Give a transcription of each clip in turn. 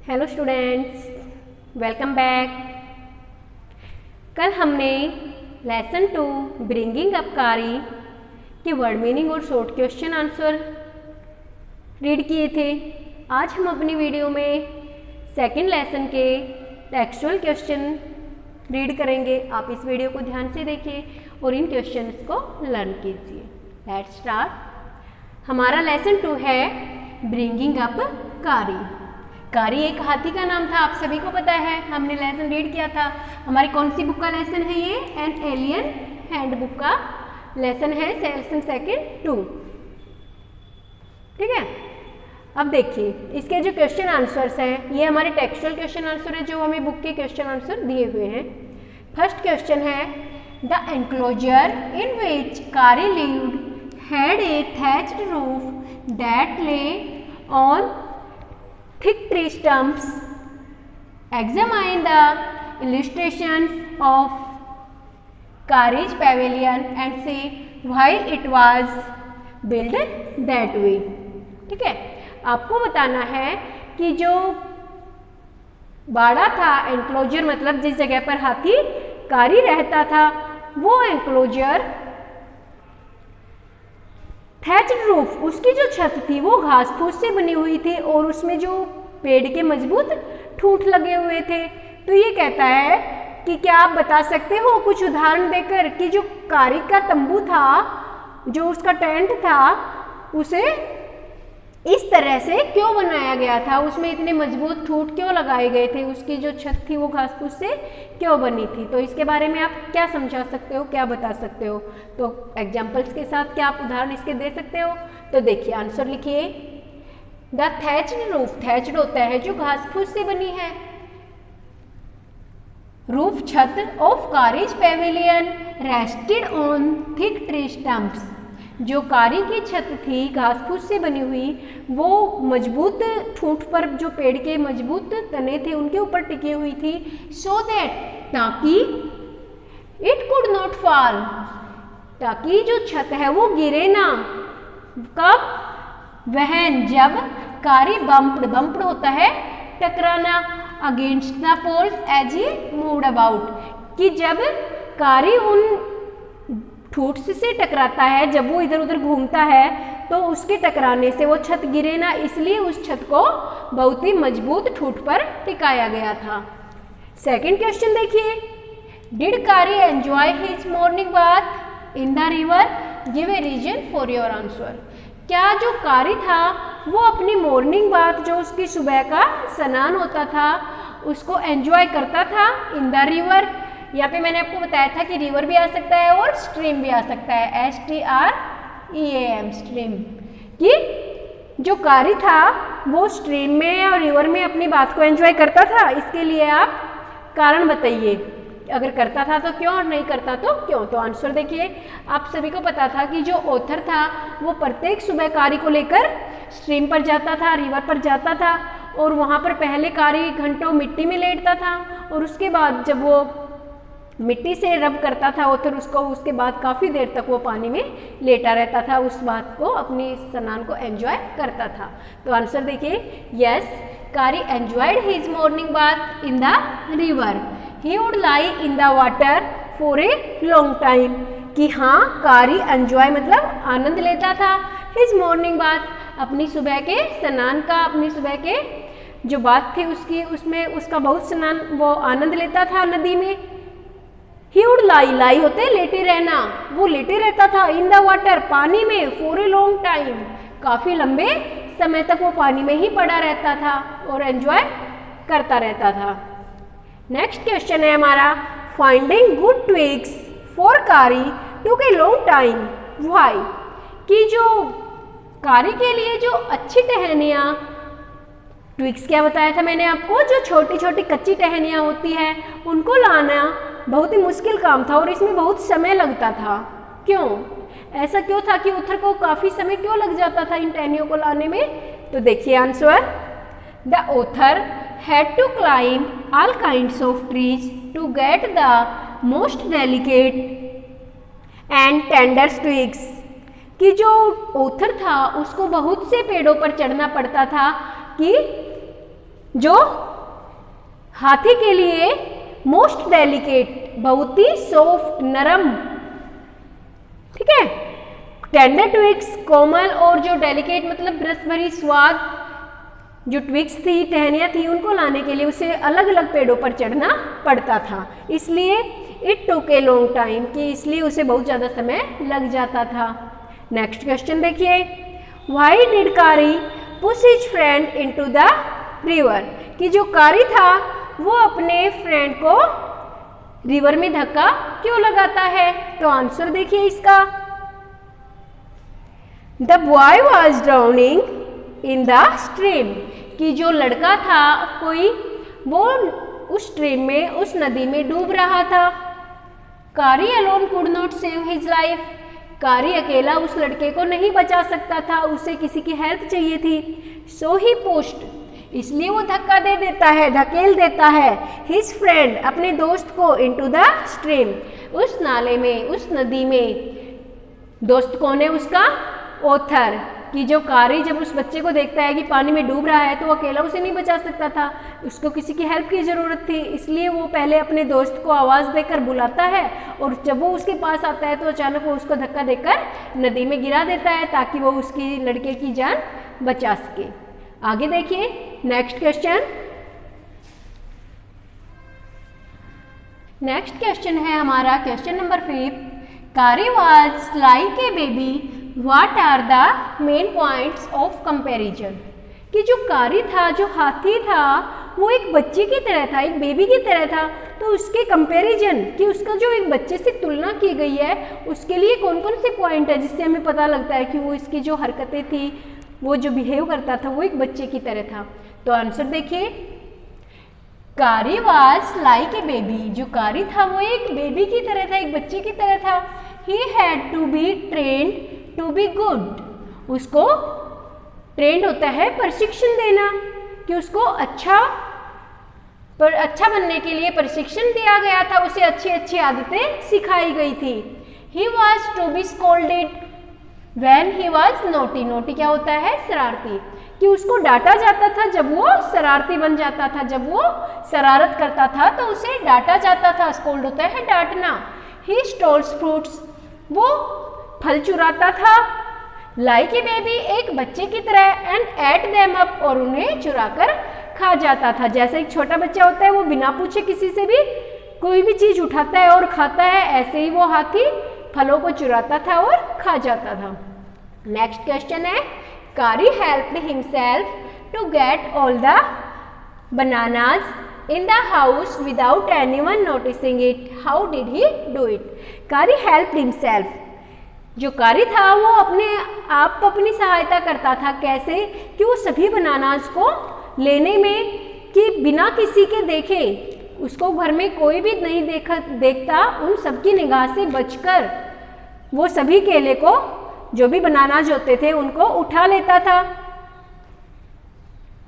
Hello students, welcome back. कल हमने lesson 2 bringing up कारी के वर्ड मीनिंग और शॉर्ट क्वेश्चन आंसर रीड किए थे। आज हम अपनी वीडियो में सेकंड लेसन के टेक्सचुअल क्वेश्चन रीड करेंगे। आप इस वीडियो को ध्यान से देखिए और इन क्वेश्चंस को लर्न कीजिए। Let's start. हमारा लेसन 2 है ब्रिंगिंग अप कारी। कारी एक हाथी का नाम था, आप सभी को पता है, हमने लेसन रीड किया था। हमारी कौन सी बुक का लेसन है ये? एन एलियन हैंडबुक का लेसन है, लेसन सेकंड 2। ठीक है, अब देखिए इसके जो क्वेश्चन आंसर्स हैं, ये हमारे टेक्सचुअल क्वेश्चन आंसर है जो हमें बुक के क्वेश्चन आंसर दिए हुए हैं। फर्स्ट क्वेश्चन है, द एनक्लोजर इन विच कारी lived had a thatched roof that ले on thick tree stumps. Examine the illustrations of Kari's pavilion and see why it was built that way. ठीक है, आपको बताना है कि जो बाड़ा था, एनक्लोजर मतलब जिस जगह पर हाथी कारी रहता था, वो एनक्लोजर थैच्ड रूफ, उसकी जो छत थी वो घास फूस से बनी हुई थी और उसमें जो पेड़ के मजबूत ठूंठ लगे हुए थे। तो ये कहता है कि क्या आप बता सकते हो कुछ उदाहरण देकर कि जो कारी का तंबू था, जो उसका टेंट था, उसे इस तरह से क्यों बनाया गया था, उसमें इतने मजबूत ठूंठ क्यों लगाए गए थे, उसकी जो छत थी वो घास फूस से क्यों बनी थी। तो इसके बारे में आप क्या समझा सकते हो, क्या बता सकते हो? तो एग्जाम्पल्स के साथ क्या आप उदाहरण इसके दे सकते हो? तो देखिए आंसर लिखिए। द थैच्ड रूफ, थैच्ड होता है जो घास फूस से बनी है। रूफ छत of Kari's pavilion rested on thick tree stumps, जो कारी की छत थी घास फूस से बनी हुई, वो मजबूत ठूंठ पर जो पेड़ के मजबूत तने थे उनके ऊपर टिकी हुई थी। सो दैट, ताकि इट कुड नॉट फॉल, ताकि जो छत है वो गिरे ना। कब? वहन, जब कारी बम्प्ड, बम्प्ड होता है टकराना, against the poles as he moved about, कि जब कारी उन ठूंठ से टकराता है, जब वो इधर उधर घूमता है तो उसके टकराने से वो छत गिरे ना, इसलिए उस छत को बहुत ही मजबूत ठूंठ पर टिकाया गया था। सेकंड क्वेश्चन देखिए, did Kari enjoy his morning bath in the river? Give a reason for your answer. क्या जो कारी था वो अपनी मॉर्निंग बाथ, जो उसकी सुबह का स्नान होता था, उसको एंजॉय करता था इन द रिवर? यहाँ पे मैंने आपको बताया था कि रिवर भी आ सकता है और स्ट्रीम भी आ सकता है, STREAM, स्ट्रीम। कि जो कारी था वो स्ट्रीम में और रिवर में अपनी बात को एंजॉय करता था, इसके लिए आप कारण बताइए। अगर करता था तो क्यों और नहीं करता तो क्यों? तो आंसर देखिए, आप सभी को पता था कि जो ऑथर था वो प्रत्येक सुबह कारी को लेकर स्ट्रीम पर जाता था, रिवर पर जाता था, और वहाँ पर पहले कारी घंटों मिट्टी में लेटता था और उसके बाद जब वो मिट्टी से रब करता था ऑथर उसको, उसके बाद काफ़ी देर तक वो पानी में लेटा रहता था, उस बात को, अपनी स्नान को एंजॉय करता था। तो आंसर देखिए, यस, कारी enjoyed his morning bath in the river, he would lie in the water for a long time. कि हाँ, कारी एंजॉय मतलब आनंद लेता था हिज मॉर्निंग बाथ, अपनी सुबह के स्नान का, अपनी सुबह के जो बात थी उसकी, उसमें उसका बहुत स्नान वो आनंद लेता था नदी में। ही वुड लाई, लाई होते लेटे रहना, वो लेटे रहता था, इन द वाटर, पानी में, फॉर ए लॉन्ग टाइम, काफ़ी लंबे समय तक वो पानी में ही पड़ा रहता था और एंजॉय करता रहता था। नेक्स्ट क्वेश्चन है हमारा, फाइंडिंग गुड ट्विग्स फॉर कारी टुक ए लॉन्ग टाइम, व्हाई? कि जो कारी के लिए जो अच्छी टहनियाँ, ट्विग्स क्या बताया था मैंने आपको, जो छोटी छोटी कच्ची टहनियाँ होती है उनको लाना बहुत ही मुश्किल काम था और इसमें बहुत समय लगता था। क्यों? ऐसा क्यों था कि ऑथर को काफ़ी समय क्यों लग जाता था इन टहनियों को लाने में? तो देखिए answer, the author had to climb all kinds of trees to get the most delicate and tender twigs, कि जो ऑथर था उसको बहुत से पेड़ों पर चढ़ना पड़ता था कि जो हाथी के लिए मोस्ट डेलिकेट, बहुत ही सॉफ्ट, नरम, ठीक है, टेंडर ट्विग्स, कोमल, और जो डेलिकेट मतलब रस भरी स्वाद जो ट्विग्स थी, टहनियाँ थी, उनको लाने के लिए उसे अलग अलग पेड़ों पर चढ़ना पड़ता था। इसलिए it took a long time, कि इसलिए उसे बहुत ज़्यादा समय लग जाता था। नेक्स्ट क्वेश्चन देखिए, व्हाई डिड कारी push his friend into the river, कि जो कारी था वो अपने फ्रेंड को रिवर में धक्का क्यों लगाता है? तो आंसर देखिए इसका, the boy was drowning in the stream, कि जो लड़का था कोई, वो उस स्ट्रीम में, उस नदी में डूब रहा था। कारी alone could not save his life, कारी अकेला उस लड़के को नहीं बचा सकता था, उसे किसी की हेल्प चाहिए थी। सो ही पुश्ड, इसलिए वो धक्का दे देता है, धकेल देता है, हिज फ्रेंड, अपने दोस्त को, इनटू द स्ट्रीम, उस नाले में, उस नदी में। दोस्त कौन है उसका? ओथर, कि जो कारी जब उस बच्चे को देखता है कि पानी में डूब रहा है तो वो अकेला उसे नहीं बचा सकता था, उसको किसी की हेल्प की ज़रूरत थी, इसलिए वो पहले अपने दोस्त को आवाज़ देकर बुलाता है, और जब वो उसके पास आता है तो अचानक वो उसको धक्का देकर नदी में गिरा देता है ताकि वो उसकी लड़के की जान बचा सके। आगे देखिए नेक्स्ट क्वेश्चन। नेक्स्ट क्वेश्चन है हमारा question number 5। Kari was like a baby, what are the main points of comparison, कि जो कारी था, जो हाथी था, वो एक बच्चे की तरह था, एक बेबी की तरह था, तो उसके कंपैरिजन, कि उसका जो एक बच्चे से तुलना की गई है, उसके लिए कौन कौन से पॉइंट है जिससे हमें पता लगता है कि वो इसकी जो हरकतें थी, वो जो बिहेव करता था, वो एक बच्चे की तरह था। तो आंसर देखिए, कारी वाज लाइक ए बेबी, जो कारी था वो एक बेबी की तरह था, एक बच्चे की तरह था। He had to be trained to be good, उसको ट्रेंड होता है प्रशिक्षण देना, कि उसको अच्छा बनने के लिए प्रशिक्षण दिया गया था, उसे अच्छी अच्छी आदतें सिखाई गई थी। He was to be scolded when he was naughty, naughty क्या होता है? शरारती, कि उसको डांटा जाता था जब वो शरारती बन जाता था, जब वो शरारत करता था तो उसे डांटा जाता था, स्कोल्ड होता है डांटना। ही स्टोल्स फ्रूट्स, वो फल चुराता था, लाइक ए बेबी, एक बच्चे की तरह, एंड एट देम अप, और उन्हें चुराकर खा जाता था। जैसे एक छोटा बच्चा होता है, वो बिना पूछे किसी से भी कोई भी चीज उठाता है और खाता है, ऐसे ही वो हाथी फलों को चुराता था और खा जाता था। नेक्स्ट क्वेश्चन है, Kari helped himself to get all the bananas in the house without anyone noticing it, how did he do it? Kari helped himself, जो कारी था वो अपने आप अपनी सहायता करता था, कैसे? कि वो सभी बनानाज को लेने में, कि बिना किसी के देखे, उसको घर में कोई भी नहीं देखता, उन सबकी निगाह से बचकर वो सभी केले को, जो भी बनानाज होते थे, उनको उठा लेता था।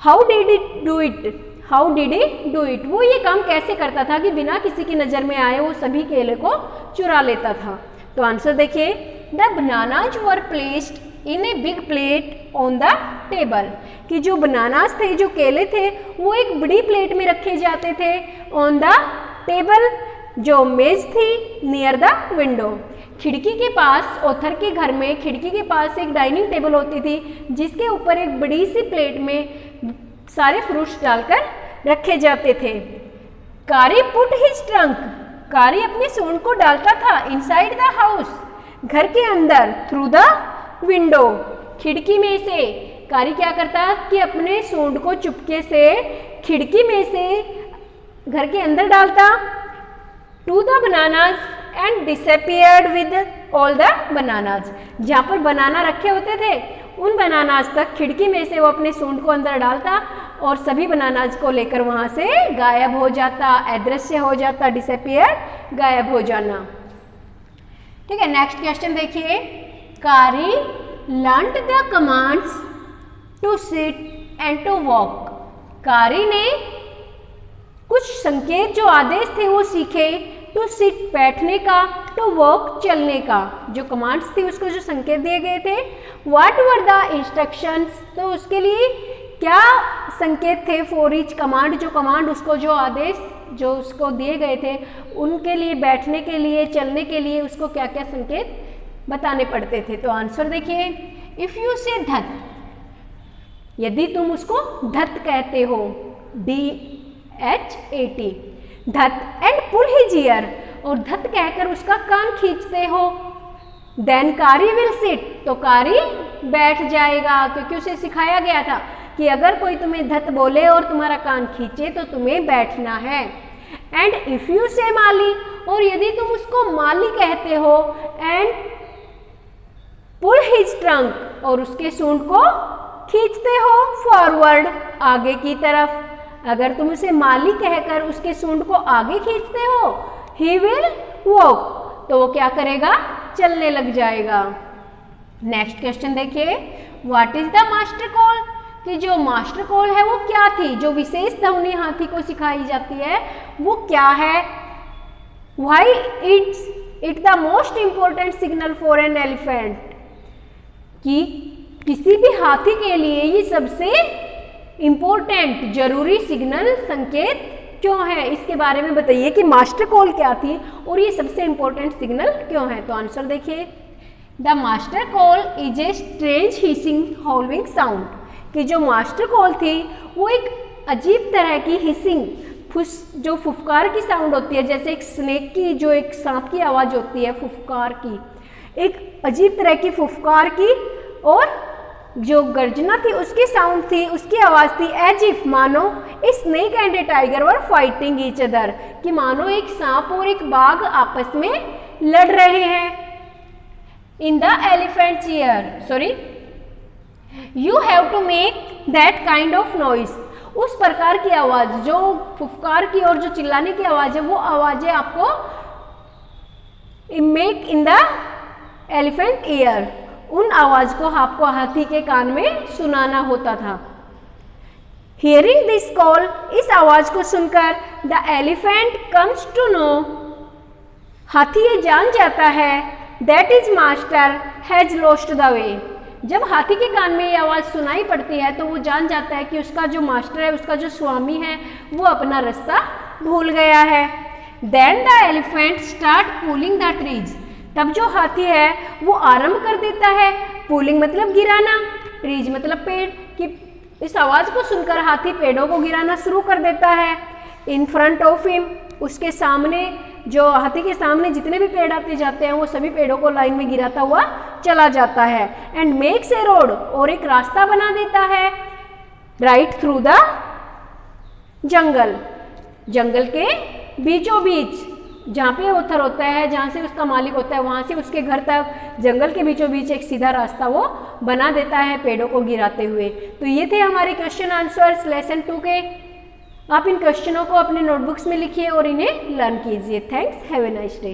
How did it do it? How did it do it? वो ये काम कैसे करता था कि बिना किसी की नज़र में आए वो सभी केले को चुरा लेता था? तो आंसर देखिए, the bananas were placed in a big plate on the table, कि जो बनानाज थे, जो केले थे, वो एक बड़ी प्लेट में रखे जाते थे, ऑन द टेबल, जो मेज थी, नियर द विंडो, खिड़की के पास। ओथर के घर में खिड़की के पास एक डाइनिंग टेबल होती थी, जिसके ऊपर एक बड़ी सी प्लेट में सारे फ्रूट्स डालकर रखे जाते थे। कारी पुट हिज ट्रंक, कारी अपनी सूंड को डालता था, इनसाइड द हाउस, घर के अंदर, थ्रू द विंडो, खिड़की में से। कारी क्या करता कि अपने सूंड को चुपके से खिड़की में से घर के अंदर डालता, to the bananas and disappeared with all the bananas, जहाँ पर बनाना रखे होते थे उन बनानाज तक खिड़की में से वो अपने सूंड को अंदर डालता और सभी बनानाज को लेकर वहाँ से गायब हो जाता, अदृश्य हो जाता, डिसअपियर, गायब हो जाना। ठीक है, नेक्स्ट क्वेश्चन देखिए, Kari learned the commands to sit and to walk, Kari ने कुछ संकेत, जो आदेश थे वो सीखे, टू सिट बैठने का, टू वॉक चलने का, जो कमांड्स थी उसको जो संकेत दिए गए थे। व्हाट वर द इंस्ट्रक्शंस, तो उसके लिए क्या संकेत थे फॉर ईच कमांड, जो कमांड उसको, जो आदेश जो उसको दिए गए थे उनके लिए, बैठने के लिए, चलने के लिए उसको क्या क्या संकेत बताने पड़ते थे। तो आंसर देखिए, इफ यू से धत, यदि तुम उसको धत कहते हो, DHAT, धत, एंड पुल हिज ईयर, और धत कहकर उसका कान खींचते हो, देन कारी विल सिट, तो कारी बैठ जाएगा, क्योंकि उसे सिखाया गया था कि अगर कोई तुम्हें धत बोले और तुम्हारा कान खींचे तो तुम्हें बैठना है। एंड इफ यू से माली, और यदि तुम उसको माली कहते हो, एंड पुल हिज ट्रंक, और उसके सूंड को खींचते हो फॉरवर्ड, आगे की तरफ, अगर तुम उसे माली कहकर उसके सूंड को आगे खींचते हो, ही विल वॉक, तो वो क्या करेगा, चलने लग जाएगा। नेक्स्ट क्वेश्चन देखिए, what is the master call, कि जो मास्टर कॉल है वो क्या थी, जो विशेष ध्वनि हाथी को सिखाई जाती है वो क्या है। Why it's the most important signal for an elephant, कि किसी भी हाथी के लिए ये सबसे इंपॉर्टेंट जरूरी सिग्नल संकेत क्यों है, इसके बारे में बताइए कि मास्टर कॉल क्या थी और ये सबसे इंपॉर्टेंट सिग्नल क्यों है। तो आंसर देखिए, the master call is a strange hissing howling sound, कि जो मास्टर कॉल थी वो एक अजीब तरह की हिसिंग, जो फुफकार की साउंड होती है, जैसे एक स्नेक की, जो एक सांप की आवाज़ होती है फुफकार की, एक अजीब तरह की फुफकार की, और जो गर्जना थी उसकी साउंड थी, उसकी आवाज़ थी एज इफ, मानो a snake and A tiger were fighting each other, कि मानो एक सांप और एक बाघ आपस में लड़ रहे हैं। In the elephant ear, you have to make that kind of noise, उस प्रकार की आवाज़, जो फुफकार की और जो चिल्लाने की आवाज़ है, वो आवाज़ें आपको make in the elephant year, उन आवाज़ को आपको हाथी के कान में सुनाना होता था। हियरिंग दिस कॉल, इस आवाज़ को सुनकर the elephant comes to know, हाथी ये जान जाता है that is master has lost the way, जब हाथी के कान में ये आवाज़ सुनाई पड़ती है तो वो जान जाता है कि उसका जो मास्टर है, उसका जो स्वामी है, वो अपना रास्ता भूल गया है। Then the elephant start pulling the trees, तब जो हाथी है वो आरंभ कर देता है, पुलिंग मतलब गिराना, ट्रीज मतलब पेड़, कि इस आवाज़ को सुनकर हाथी पेड़ों को गिराना शुरू कर देता है। इन फ्रंट ऑफ हिम, उसके सामने, जो हाथी के सामने जितने भी पेड़ आते जाते हैं वो सभी पेड़ों को लाइन में गिराता हुआ चला जाता है। एंड मेक्स ए रोड, और एक रास्ता बना देता है, राइट थ्रू द जंगल, जंगल के बीचों बीच, जहाँ पे ओथर होता है, जहाँ से उसका मालिक होता है, वहाँ से उसके घर तक जंगल के बीचों बीच एक सीधा रास्ता वो बना देता है पेड़ों को गिराते हुए। तो ये थे हमारे क्वेश्चन आंसर्स लेसन 2 के। आप इन क्वेश्चनों को अपने नोटबुक्स में लिखिए और इन्हें लर्न कीजिए। Thanks, have a nice day.